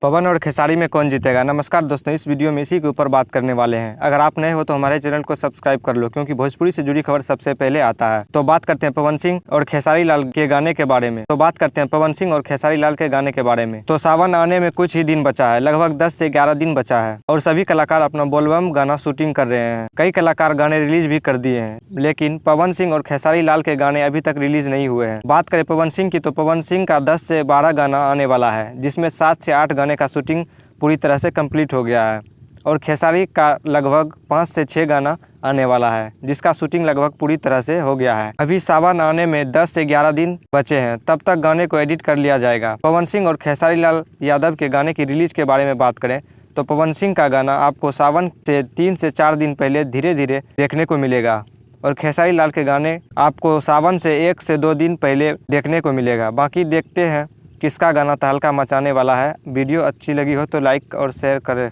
पवन और खेसारी में कौन जीतेगा। नमस्कार दोस्तों, इस वीडियो में इसी के ऊपर बात करने वाले हैं। अगर आप नए हो तो हमारे चैनल को सब्सक्राइब कर लो, क्योंकि भोजपुरी से जुड़ी खबर सबसे पहले आता है। तो बात करते हैं पवन सिंह और खेसारी लाल के गाने के बारे में। तो सावन आने में कुछ ही दिन बचा है, लगभग 10 से 11 दिन बचा है और सभी कलाकार अपना बोलबम गाना शूटिंग कर रहे हैं। कई कलाकार गाने रिलीज भी कर दिए हैं, लेकिन पवन सिंह और खेसारी लाल के गाने अभी तक रिलीज नहीं हुए हैं। बात करें पवन सिंह की, तो पवन सिंह का 10 से 12 गाना आने वाला है, जिसमें 7 से 8 गाने का शूटिंग पूरी तरह से कंप्लीट हो गया है और खेसारी का लगभग 5 से 6 गाना आने वाला है, जिसका शूटिंग लगभग पूरी तरह से हो गया है। अभी सावन आने में 10 से 11 दिन बचे हैं, तब तक गाने को एडिट कर लिया जाएगा। पवन सिंह और खेसारी लाल यादव के गाने की रिलीज के बारे में बात करें तो पवन सिंह का गाना आपको सावन से 3 से 4 दिन पहले धीरे धीरे देखने को मिलेगा और खेसारी लाल के गाने आपको सावन से 1 से 2 दिन पहले देखने को मिलेगा। बाकी देखते हैं किसका गाना तहलका मचाने वाला है। वीडियो अच्छी लगी हो तो लाइक और शेयर करें।